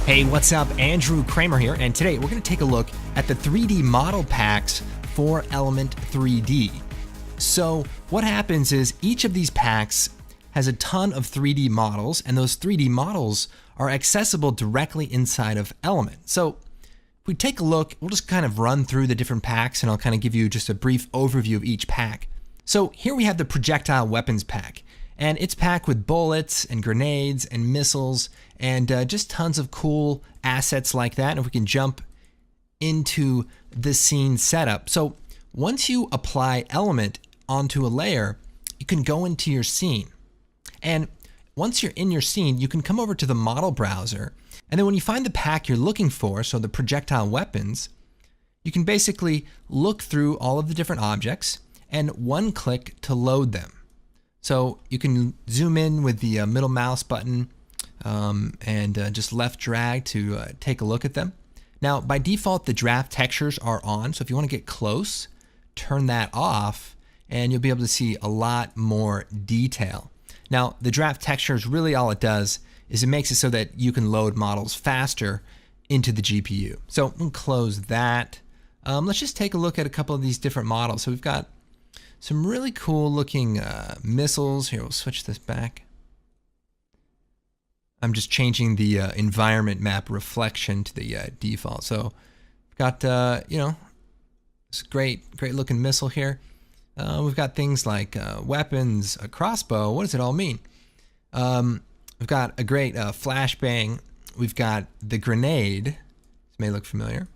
Hey, what's up? Andrew Kramer here, and today we're going to take a look at the 3D model packs for Element 3D. So what happens is each of these packs has a ton of 3D models, and those 3D models are accessible directly inside of Element. So if we take a look, we'll just kind of run through the different packs, and I'll kind of give you just a brief overview of each pack. So here we have the projectile weapons pack, and it's packed with bullets and grenades and missiles and just tons of cool assets like that. And if we can jump into the scene setup. So once you apply Element onto a layer, you can go into your scene. And once you're in your scene, you can come over to the model browser. And then when you find the pack you're looking for, so the projectile weapons, you can basically look through all of the different objects and one click to load them. So you can zoom in with the middle mouse button and just left drag to take a look at them. Now, by default, the draft textures are on. So if you want to get close, turn that off and you'll be able to see a lot more detail. Now, the draft textures, really all it does is it makes it so that you can load models faster into the GPU. So we'll close that. Let's just take a look at a couple of these different models. So we've got some really cool looking missiles. Here, we'll switch this back. I'm just changing the environment map reflection to the default. So we've got, this great looking missile here. We've got things like weapons, a crossbow. What does it all mean? We've got a great flashbang. We've got the grenade. This may look familiar.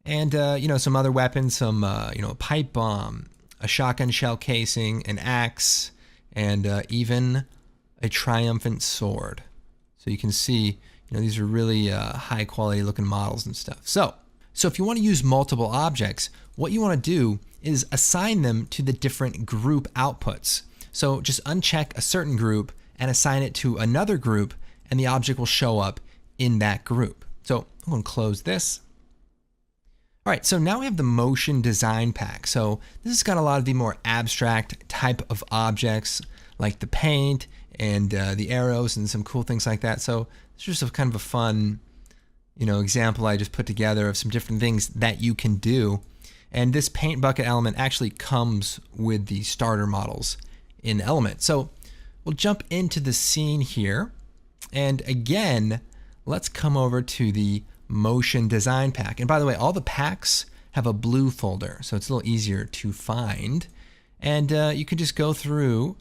And, some other weapons, some, a pipe bomb, a shotgun shell casing, an axe, and even a triumphant sword. So you can see, these are really high quality looking models and stuff. So if you want to use multiple objects, what you want to do is assign them to the different group outputs. So just uncheck a certain group and assign it to another group, and the object will show up in that group. So I'm going to close this. All right, so now we have the motion design pack. So this has got a lot of the more abstract type of objects like the paint and the arrows and some cool things like that. So it's just a kind of a fun, example I just put together of some different things that you can do. And this paint bucket element actually comes with the starter models in Element. So we'll jump into the scene here. And again, let's come over to the motion design pack. And by the way, all the packs have a blue folder, so it's a little easier to find. And you can just go through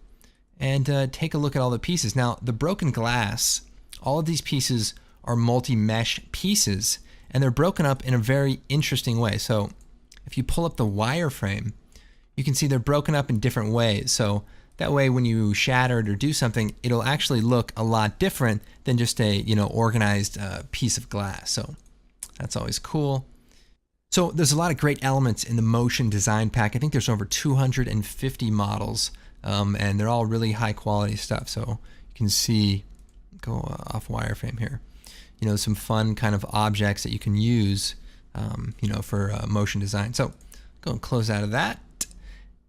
and take a look at all the pieces. Now, the broken glass, all of these pieces are multi-mesh pieces, and they're broken up in a very interesting way. So if you pull up the wireframe, you can see they're broken up in different ways. So that way, when you shatter it or do something, it'll actually look a lot different than just a organized piece of glass. So that's always cool. So there's a lot of great elements in the motion design pack. I think there's over 250 models, and they're all really high quality stuff. So you can see, go off wireframe here, some fun kind of objects that you can use, for motion design. So go and close out of that.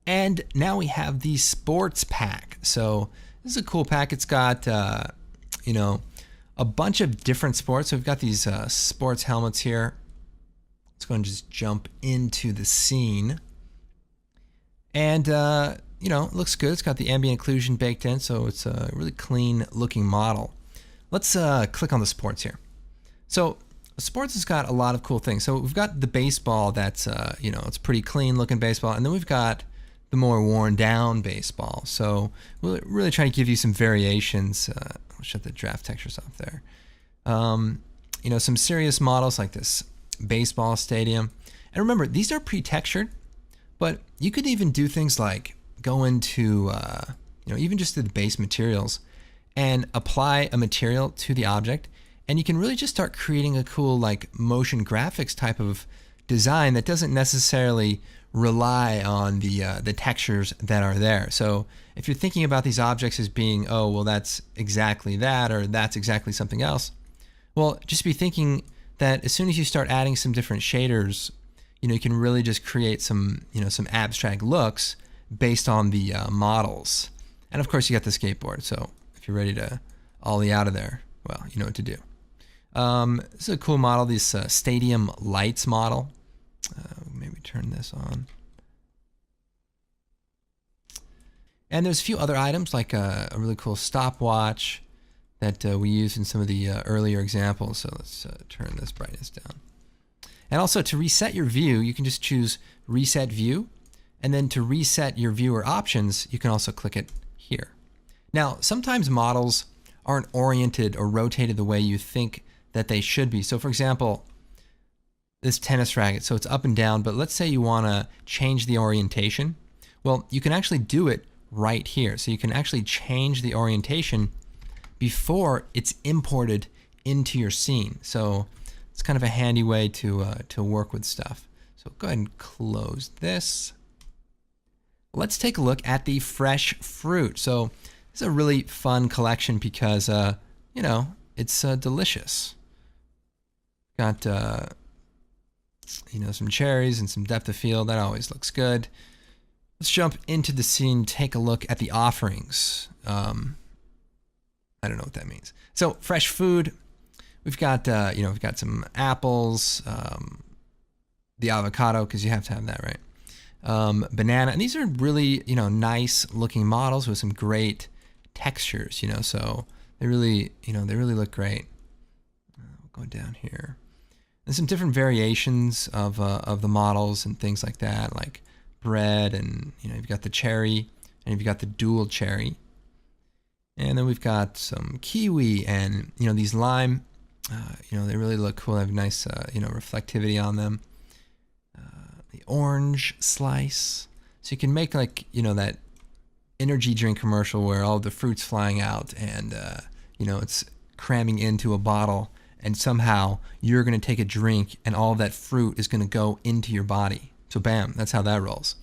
And now we have the sports pack. So this is a cool pack. It's got, a bunch of different sports. So we've got these sports helmets here. Let's go and just jump into the scene. And, it looks good. It's got the ambient occlusion baked in, so it's a really clean looking model. Let's click on the sports here. So sports has got a lot of cool things. So we've got the baseball that's, it's pretty clean looking baseball. And then we've got the more worn down baseball. So we'll really try to give you some variations. I'll shut the draft textures off there. Some serious models like this baseball stadium. And remember, these are pre-textured, but you could even do things like go into, even just to the base materials and apply a material to the object. And you can really just start creating a cool like motion graphics type of design that doesn't necessarily rely on the textures that are there. So if you're thinking about these objects as being, oh, well, that's exactly that, or that's exactly something else, well, just be thinking that as soon as you start adding some different shaders, you can really just create some, some abstract looks based on the models. And of course, you got the skateboard. So if you're ready to ollie out of there, well, you know what to do. This is a cool model, this stadium lights model. Maybe turn this on. And there's a few other items like a really cool stopwatch that we used in some of the earlier examples. So let's turn this brightness down. And also to reset your view, you can just choose Reset View. And then to reset your viewer options, you can also click it here. Now, sometimes models aren't oriented or rotated the way you think that they should be. So for example, this tennis racket, so it's up and down, but let's say you want to change the orientation. Well, you can actually do it right here. So you can actually change the orientation before it's imported into your scene. So it's kind of a handy way to work with stuff. So go ahead and close this. Let's take a look at the fresh fruit. So this is a really fun collection because, you know, it's delicious. Got, you know, some cherries and some depth of field. That always looks good. Let's jump into the scene, take a look at the offerings. I don't know what that means. So fresh food, we've got, you know, we've got some apples, the avocado, because you have to have that, right? Banana, and these are really, you know, nice looking models with some great textures, you know, so they really, you know, they really look great. We'll go down here. There's some different variations of the models and things like that, like bread, and you know, you've got the cherry and you've got the dual cherry, and then we've got some kiwi and, you know, these lime. You know, they really look cool. They have nice, you know, reflectivity on them. The orange slice, so you can make, like, you know, that energy drink commercial where all the fruit's flying out and you know, it's cramming into a bottle, and somehow you're going to take a drink and all of that fruit is going to go into your body. So bam, that's how that rolls.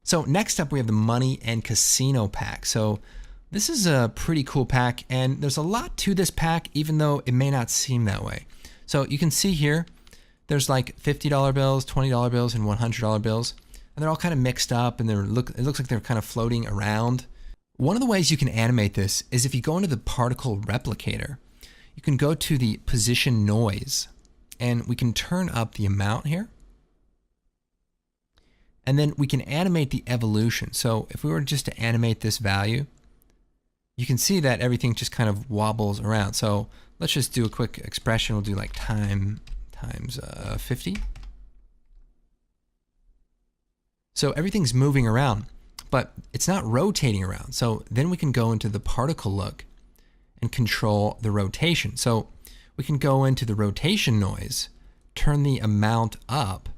So next up we have the Money and Casino pack. So this is a pretty cool pack, and there's a lot to this pack even though it may not seem that way. So you can see here there's like $50 bills, $20 bills, and $100 bills, and they're all kind of mixed up, and it looks like they're kind of floating around. One of the ways you can animate this is if you go into the particle replicator, you can go to the position noise, and we can turn up the amount here. And then we can animate the evolution. So if we were just to animate this value, you can see that everything just kind of wobbles around. So let's just do a quick expression. We'll do like time times 50. So everything's moving around, but it's not rotating around. So then we can go into the particle look and control the rotation. So we can go into the rotation noise, turn the amount up,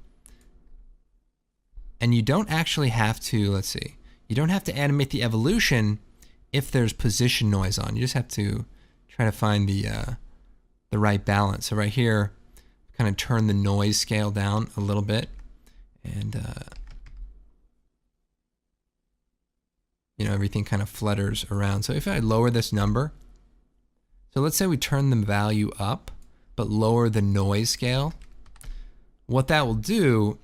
and you don't actually have to, let's see, you don't have to animate the evolution if there's position noise on. You just have to try to find the right balance. So right here, kind of turn the noise scale down a little bit, and you know, everything kind of flutters around. So if I lower this number, so let's say we turn the value up but lower the noise scale, what that will do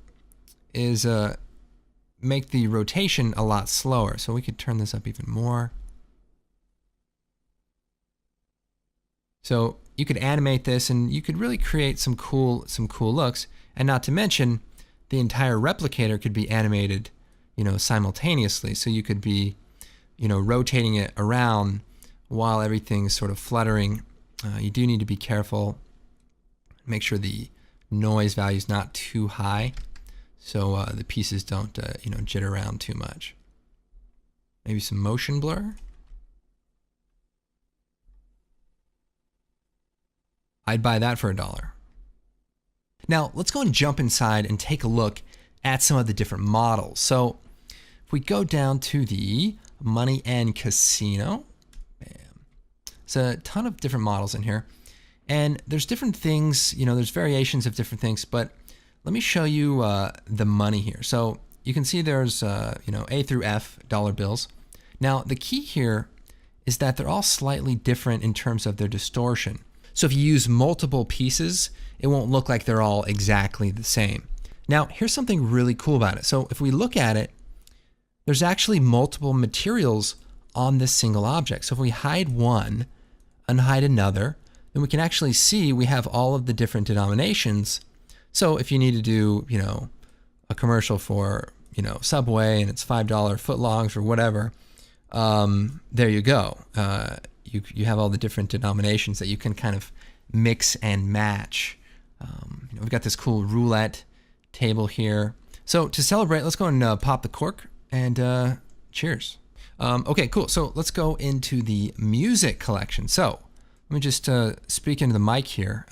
is make the rotation a lot slower. So we could turn this up even more. So you could animate this and you could really create some cool looks, and not to mention the entire replicator could be animated, you know, simultaneously. So you could be, you know, rotating it around while everything's sort of fluttering. You do need to be careful, make sure the noise value is not too high, so the pieces don't you know, jitter around too much. Maybe some motion blur. I'd buy that for $1. Now let's go and jump inside and take a look at some of the different models. So if we go down to the Money and Casino, bam, there's a ton of different models in here, and there's different things, you know, there's variations of different things, but let me show you the money here. So you can see there's you know, A through F dollar bills. Now the key here is that they're all slightly different in terms of their distortion. So if you use multiple pieces, it won't look like they're all exactly the same. Now, here's something really cool about it. So if we look at it, there's actually multiple materials on this single object. So if we hide one, unhide another, then we can actually see we have all of the different denominations. So if you need to do, a commercial for, Subway and it's $5 footlongs or whatever, there you go. You have all the different denominations that you can kind of mix and match. We've got this cool roulette table here. So to celebrate, let's go and pop the cork and cheers. Okay, cool. So let's go into the music collection. So let me just speak into the mic here.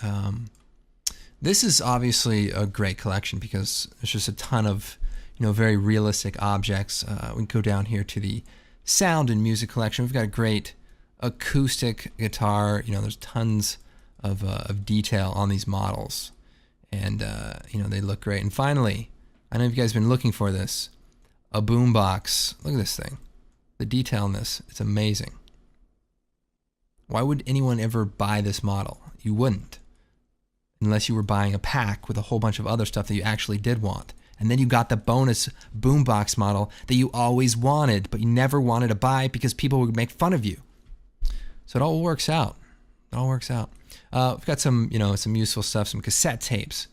This is obviously a great collection because there's just a ton of, very realistic objects. We can go down here to the sound and music collection. We've got a great acoustic guitar. There's tons of detail on these models, and they look great. And finally, I know you guys have been looking for this, a boombox. Look at this thing. The detail in this, it's amazing. Why would anyone ever buy this model? You wouldn't, unless you were buying a pack with a whole bunch of other stuff that you actually did want. And then you got the bonus boombox model that you always wanted, but you never wanted to buy because people would make fun of you. So it all works out. It all works out. We've got some, some useful stuff, some cassette tapes.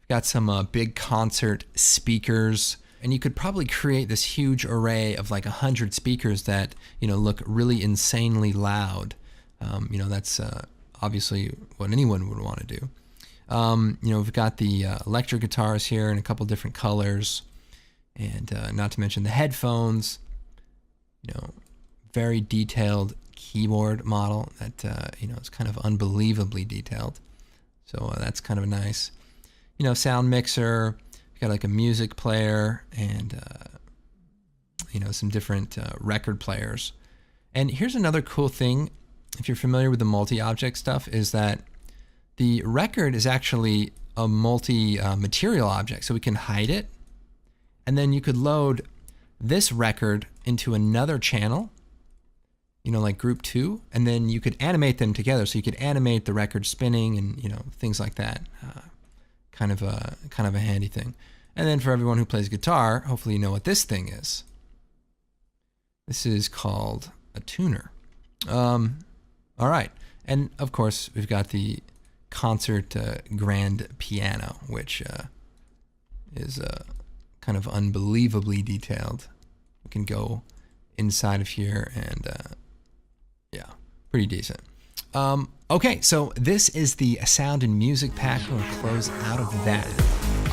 We've got some big concert speakers. And you could probably create this huge array of like 100 speakers that, look really insanely loud. That's obviously what anyone would want to do. We've got the electric guitars here in a couple different colors, and not to mention the headphones. Very detailed keyboard model that is kind of unbelievably detailed. So that's kind of nice. Sound mixer. We've got like a music player and some different record players. And here's another cool thing, if you're familiar with the multi-object stuff, is that the record is actually a multi-material object, so we can hide it, and then you could load this record into another channel, like group 2, and then you could animate them together. So you could animate the record spinning and things like that. Kind of a handy thing. And then for everyone who plays guitar, hopefully you know what this thing is. This is called a tuner. All right, and of course we've got the concert grand piano, which is kind of unbelievably detailed. We can go inside of here and pretty decent. Okay, so this is the sound and music pack. We'll close out of that.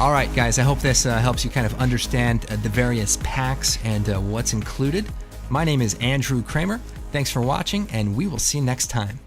All right, guys, I hope this helps you kind of understand the various packs and what's included. My name is Andrew Kramer. Thanks for watching, and we will see you next time.